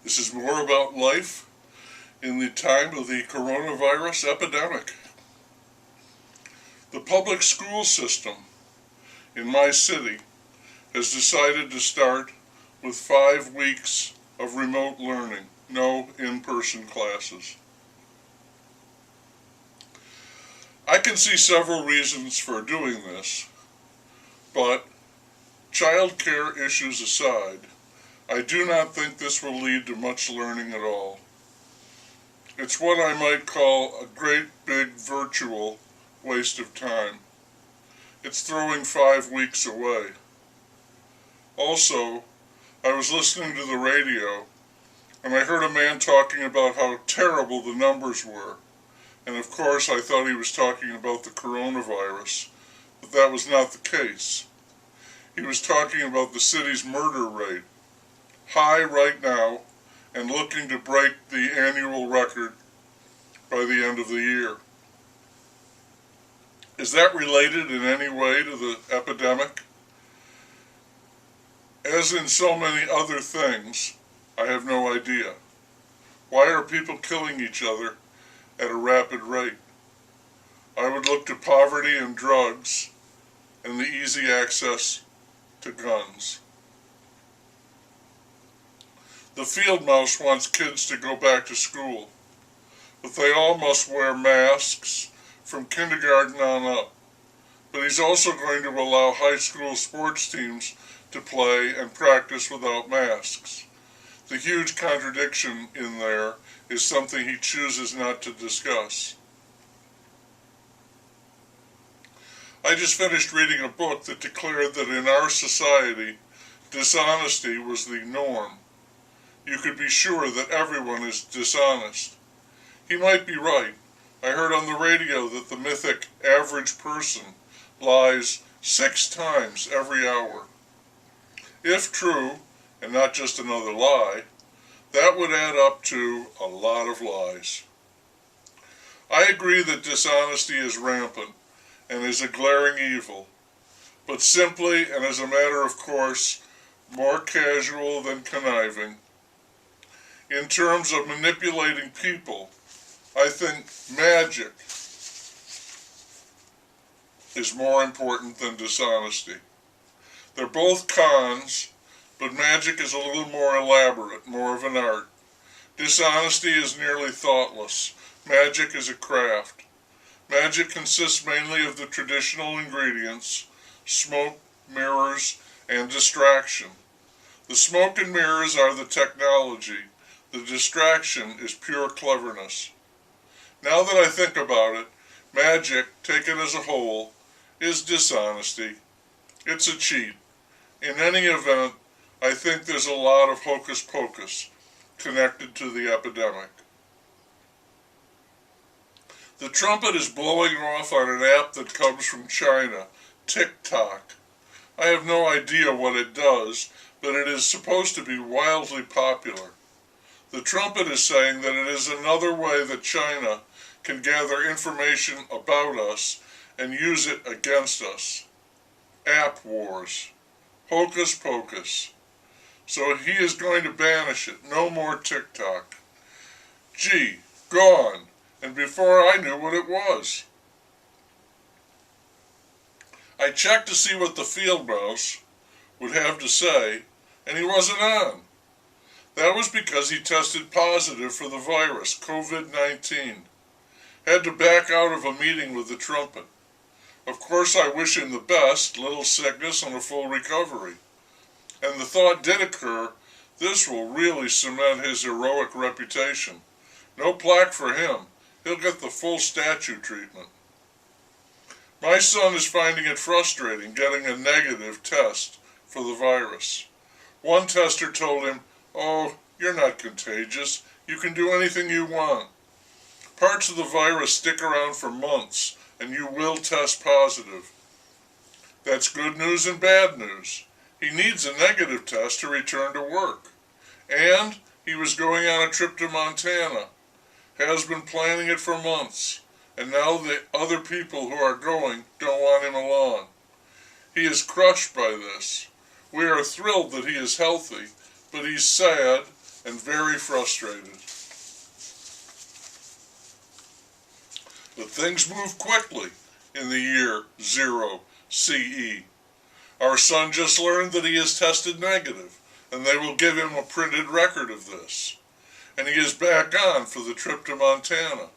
This is more about life in the time of the coronavirus epidemic. The public school system in my city has decided to start with 5 weeks of remote learning, no in-person classes. I can see several reasons for doing this, but child care issues aside, I do not think this will lead to much learning at all. It's what I might call a great big virtual waste of time. It's throwing 5 weeks away. Also, I was listening to the radio and I heard a man talking about how terrible the numbers were. And of course I thought he was talking about the coronavirus, but that was not the case. He was talking about the city's murder rate, high right now, and looking to break the annual record by the end of the year. Is that related in any way to the epidemic? As in so many other things, I have no idea. Why are people killing each other at a rapid rate? I would look to poverty and drugs and the easy access to guns. The field mouse wants kids to go back to school, but they all must wear masks from kindergarten on up. But he's also going to allow high school sports teams to play and practice without masks. The huge contradiction in there is something he chooses not to discuss. I just finished reading a book that declared that in our society, dishonesty was the norm. You could be sure that everyone is dishonest. He might be right. I heard on the radio that the mythic average person lies 6 times every hour. If true, and not just another lie, that would add up to a lot of lies. I agree that dishonesty is rampant and is a glaring evil, but simply and as a matter of course, more casual than conniving. In terms of manipulating people, I think magic is more important than dishonesty. They're both cons, but magic is a little more elaborate, more of an art. Dishonesty is nearly thoughtless. Magic is a craft. Magic consists mainly of the traditional ingredients: smoke, mirrors, and distraction. The smoke and mirrors are the technology. The distraction is pure cleverness. Now that I think about it, magic, taken as a whole, is dishonesty. It's a cheat. In any event, I think there's a lot of hocus pocus connected to the epidemic. The trumpet is blowing off on an app that comes from China, TikTok. I have no idea what it does, but it is supposed to be wildly popular. The trumpet is saying that it is another way that China can gather information about us and use it against us. App wars. Hocus pocus. So he is going to banish it. No more TikTok. Gee, gone. And before I knew what it was. I checked to see what the field mouse would have to say, and he wasn't on. That was because he tested positive for the virus, COVID-19. Had to back out of a meeting with the trumpet. Of course I wish him the best, little sickness and a full recovery. And the thought did occur, this will really cement his heroic reputation. No plaque for him. He'll get the full statue treatment. My son is finding it frustrating getting a negative test for the virus. One tester told him, "Oh, you're not contagious. You can do anything you want. Parts of the virus stick around for months, and you will test positive." That's good news and bad news. He needs a negative test to return to work. And he was going on a trip to Montana. Has been planning it for months, and now the other people who are going don't want him along. He is crushed by this. We are thrilled that he is healthy, but he's sad and very frustrated. But things move quickly in the year 0 CE. Our son just learned that he has tested negative, and they will give him a printed record of this. And he is back on for the trip to Montana.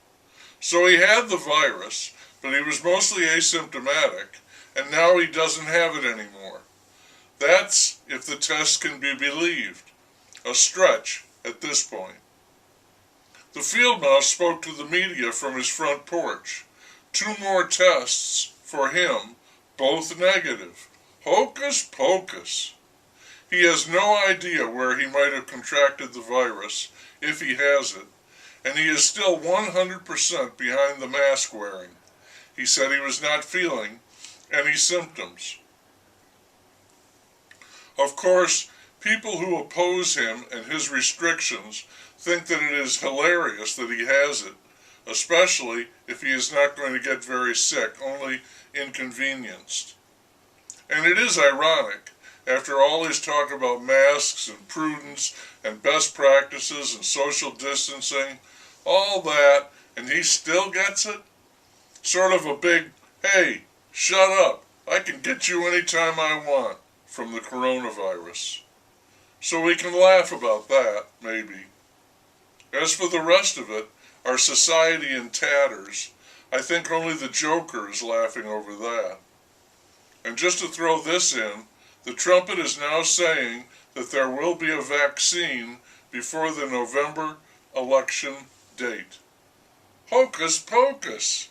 So he had the virus, but he was mostly asymptomatic, and now he doesn't have it anymore. That's, if the test can be believed, a stretch at this point. The field mouse spoke to the media from his front porch. 2 more tests for him, both negative. Hocus pocus. He has no idea where he might have contracted the virus, if he has it, and he is still 100% behind the mask wearing. He said he was not feeling any symptoms. Of course, people who oppose him and his restrictions think that it is hilarious that he has it, especially if he is not going to get very sick, only inconvenienced. And it is ironic, after all his talk about masks and prudence and best practices and social distancing, all that, and he still gets it? Sort of a big, hey, shut up, I can get you anytime I want, from the coronavirus. So we can laugh about that, maybe. As for the rest of it, our society in tatters, I think only the Joker is laughing over that. And just to throw this in, the trumpet is now saying that there will be a vaccine before the November election date. Hocus pocus!